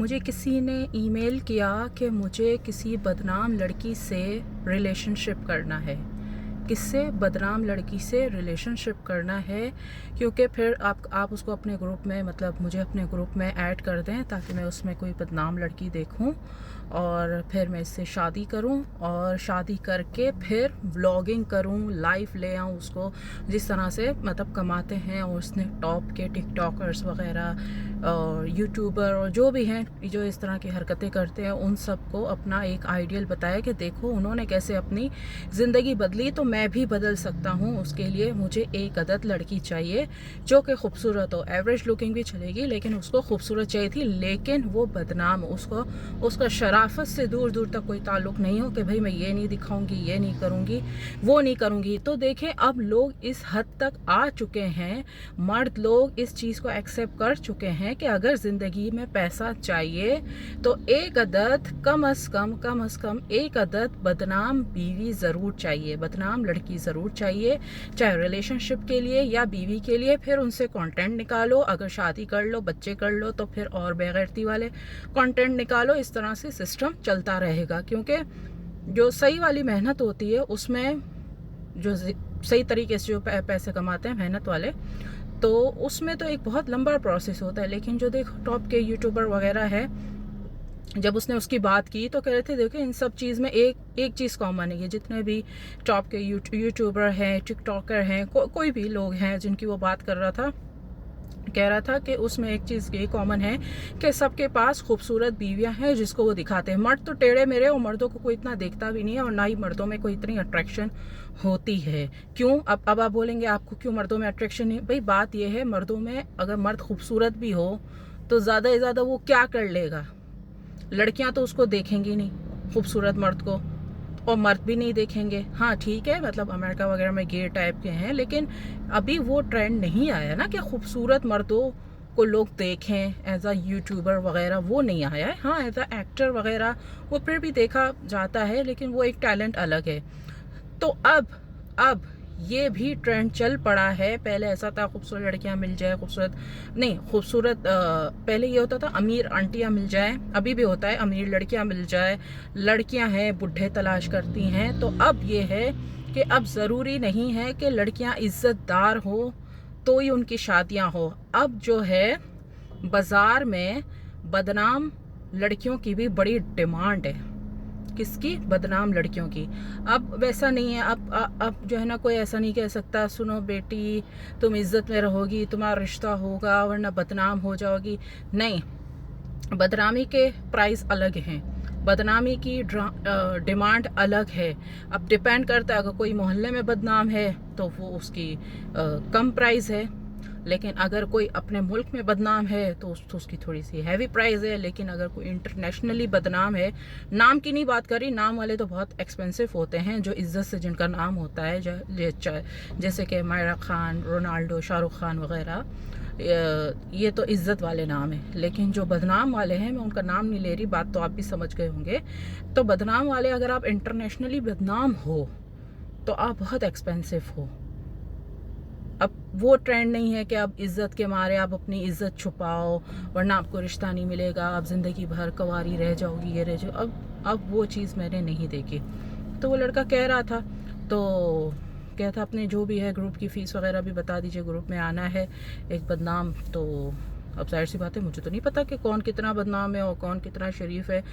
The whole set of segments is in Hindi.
मुझे किसी ने ईमेल किया कि मुझे किसी बदनाम लड़की से रिलेशनशिप करना है। किससे? बदनाम लड़की से रिलेशनशिप करना है, क्योंकि फिर आप उसको अपने ग्रुप में, मतलब मुझे अपने ग्रुप में ऐड कर दें ताकि मैं उसमें कोई बदनाम लड़की देखूं और फिर मैं इससे शादी करूं और शादी करके फिर व्लॉगिंग करूं, लाइव ले आऊं उसको, जिस तरह से मतलब कमाते हैं। और उसने टॉप के टिकटॉकर्स वगैरह और यूट्यूबर और जो भी हैं जो इस तरह की हरकतें करते हैं, उन सबको अपना एक आइडियल बताया कि देखो उन्होंने कैसे अपनी ज़िंदगी बदली, तो मैं भी बदल सकता हूँ। उसके लिए मुझे एक अदद लड़की चाहिए जो कि खूबसूरत हो, एवरेज लुकिंग भी चलेगी लेकिन उसको खूबसूरत चाहिए थी, लेकिन वो बदनाम, उसको उसका शराफत से दूर दूर तक कोई ताल्लुक़ नहीं हो कि भाई मैं ये नहीं दिखाऊंगी, ये नहीं करूँगी, वो नहीं करूँगी। तो देखें अब लोग इस हद तक आ चुके हैं, मर्द लोग इस चीज़ को एक्सेप्ट कर चुके हैं कि अगर ज़िंदगी में पैसा चाहिए तो एक अदद कम से कम एक अदद बदनाम बीवी ज़रूर चाहिए, बदनाम लड़की ज़रूर चाहिए, चाहे रिलेशनशिप के लिए या बीवी के लिए। फिर उनसे कंटेंट निकालो, अगर शादी कर लो, बच्चे कर लो तो फिर और बेगैरती वाले कंटेंट निकालो। इस तरह से सिस्टम चलता रहेगा, क्योंकि जो सही वाली मेहनत होती है उसमें जो सही तरीके से जो पैसे कमाते हैं मेहनत वाले, तो उसमें तो एक बहुत लंबा प्रोसेस होता है। लेकिन जो देखो टॉप के यूट्यूबर वगैरह है, जब उसने उसकी बात की तो कह रहे थे देखो इन सब चीज़ में एक चीज़ कॉमन है, ये जितने भी टॉप के यूट्यूबर हैं, टिकटॉकर हैं, कोई भी लोग हैं जिनकी वो बात कर रहा था, कह रहा था कि उसमें एक चीज़ ये कॉमन है कि सबके पास खूबसूरत बीवियां हैं जिसको वो दिखाते हैं। मर्द तो टेढ़े मेढ़े और मर्दों को कोई इतना देखता भी नहीं है और ना ही मर्दों में कोई इतनी अट्रैक्शन होती है। क्यों? अब आप बोलेंगे आपको क्यों मर्दों में अट्रैक्शन नहीं? भाई बात यह है, मर्दों में अगर मर्द खूबसूरत भी हो तो ज़्यादा से ज़्यादा वो क्या कर लेगा? लड़कियाँ तो उसको देखेंगी नहीं, खूबसूरत मर्द को, और मर्द भी नहीं देखेंगे। हाँ ठीक है, मतलब अमेरिका वगैरह में गे टाइप के हैं, लेकिन अभी वो ट्रेंड नहीं आया ना कि खूबसूरत मर्दों को लोग देखें एज अ यूट्यूबर वगैरह, वो नहीं आया है। हाँ एज अ एक्टर वगैरह वो फिर भी देखा जाता है, लेकिन वो एक टैलेंट अलग है। तो अब ये भी ट्रेंड चल पड़ा है। पहले ऐसा था खूबसूरत लड़कियां मिल जाए, खूबसूरत नहीं, खूबसूरत पहले ये होता था अमीर आंटियां मिल जाए, अभी भी होता है अमीर लड़कियां मिल जाए, लड़कियां हैं बुढ़े तलाश करती हैं। तो अब ये है कि अब ज़रूरी नहीं है कि लड़कियां इज्जतदार हो तो ही उनकी शादियां हो। अब जो है बाज़ार में बदनाम लड़कियों की भी बड़ी डिमांड है। किसकी? बदनाम लड़कियों की। अब वैसा नहीं है, अब जो है ना, कोई ऐसा नहीं कह सकता सुनो बेटी तुम इज्जत में रहोगी, तुम्हारा रिश्ता होगा, वरना बदनाम हो जाओगी। नहीं, बदनामी के प्राइस अलग हैं, बदनामी की डिमांड अलग है। अब डिपेंड करता है, अगर कोई मोहल्ले में बदनाम है तो वो उसकी कम प्राइस है, लेकिन अगर कोई अपने मुल्क में बदनाम है तो उसकी थोड़ी सी हैवी प्राइस है। लेकिन अगर कोई इंटरनेशनली बदनाम है, नाम की नहीं बात करी, नाम वाले तो बहुत एक्सपेंसिव होते हैं, जो इज्जत से जिनका नाम होता है, जैसे कि मायरा खान, रोनाल्डो, शाहरुख खान वगैरह, ये तो इज्जत वाले नाम हैं। लेकिन जो बदनाम वाले हैं, मैं उनका नाम नहीं ले रही, बात तो आप भी समझ गए होंगे। तो बदनाम वाले, अगर आप इंटरनेशनली बदनाम हो तो आप बहुत एक्सपेंसिव हो। अब वो ट्रेंड नहीं है कि आप इज़्ज़त के मारे आप अपनी इज़्ज़त छुपाओ वरना आपको रिश्ता नहीं मिलेगा, आप ज़िंदगी भर कुंवारी रह जाओगी, ये रह जाओ। अब वो चीज़ मैंने नहीं देखी। तो वो लड़का कह रहा था, तो कहता अपने जो भी है ग्रुप की फ़ीस वगैरह भी बता दीजिए, ग्रुप में आना है एक बदनाम। तो अब जाहिर सी बात है, मुझे तो नहीं पता कि कौन कितना बदनाम है और कौन कितना शरीफ है।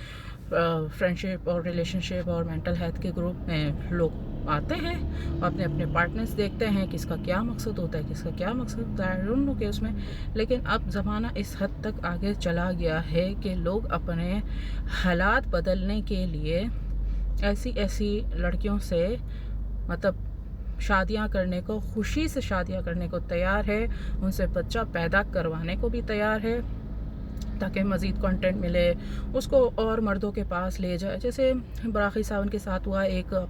फ्रेंडशिप और रिलेशनशिप और मेंटल हेल्थ के ग्रुप में लोग आते हैं और अपने अपने पार्टनर्स देखते हैं, किसका क्या मकसद होता है, किसका क्या मकसद होता है उन लोग के उसमें। लेकिन अब ज़माना इस हद तक आगे चला गया है कि लोग अपने हालात बदलने के लिए ऐसी ऐसी लड़कियों से मतलब शादियां करने को, खुशी से शादियां करने को तैयार है, उनसे बच्चा पैदा करवाने को भी तैयार है ताकि मज़ीद कंटेंट मिले उसको और मर्दों के पास ले जाए। जैसे बराकी सावन के साथ हुआ, एक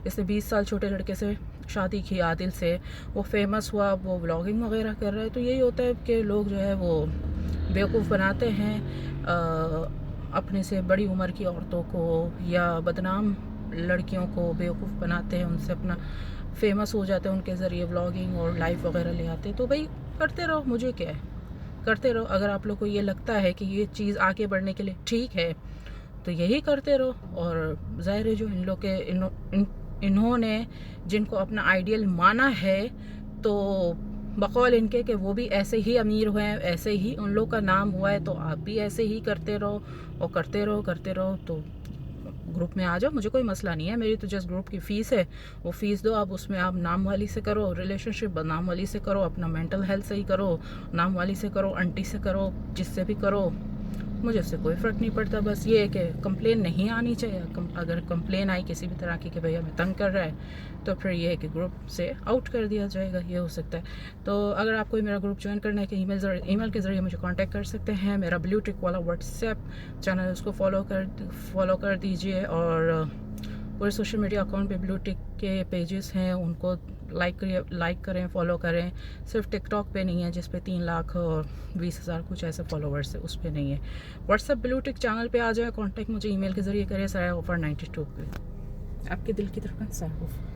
इसने 20 साल छोटे लड़के से शादी की, आदिल से, वो फेमस हुआ, वो व्लॉगिंग वगैरह कर रहा है। तो यही होता है कि लोग जो है वो बेवकूफ़ बनाते हैं अपने से बड़ी उम्र की औरतों को, या बदनाम लड़कियों को बेवकूफ़ बनाते हैं, उनसे अपना फेमस हो जाते हैं, उनके ज़रिए व्लॉगिंग और लाइव वगैरह ले आते हैं। तो भाई करते रहो, मुझे क्या है, करते रहो। अगर आप लोग को ये लगता है कि ये चीज़ आगे बढ़ने के लिए ठीक है तो यही करते रहो। और ज़ाहिर है जो इन लोग के इन्होंने जिनको अपना आइडियल माना है तो बकौल इनके कि वो भी ऐसे ही अमीर हुए हैं, ऐसे ही उन लोग का नाम हुआ है, तो आप भी ऐसे ही करते रहो और करते रहो। तो ग्रुप में आ जाओ, मुझे कोई मसला नहीं है। मेरी तो जस्ट ग्रुप की फ़ीस है, वो फ़ीस दो आप। उसमें आप नाम वाली से करो रिलेशनशिप, नाम वाली से करो, अपना मेंटल हेल्थ सही करो, नाम वाली से करो, आंटी से करो, जिससे भी करो, मुझे उससे कोई फ़र्क नहीं पड़ता। बस ये है कि कंप्लेन नहीं आनी चाहिए। अगर कंप्लेन आई किसी भी तरह की कि भैया हमें तंग कर रहा है, तो फिर ये है कि ग्रुप से आउट कर दिया जाएगा, ये हो सकता है। तो अगर आपको मेरा ग्रुप ज्वाइन करना है कि ईमेल के ज़रिए मुझे कांटेक्ट कर सकते हैं। मेरा ब्लू टिक वाला व्हाट्सएप चैनल उसको फॉलो कर दीजिए। और पूरे सोशल मीडिया अकाउंट पे ब्लू टिक के पेजेस हैं, उनको लाइक करें, फॉलो करें। सिर्फ टिकटॉक पे नहीं है जिस पे 3,20,000 कुछ ऐसे फॉलोवर्स है, उस पे नहीं है। व्हाट्सएप ब्लू टिक चैनल पे आ जाए, कांटेक्ट मुझे ईमेल के ज़रिए करें। सारा ऑफर 92 पे आपके दिल की धड़कन सारा ऑफर।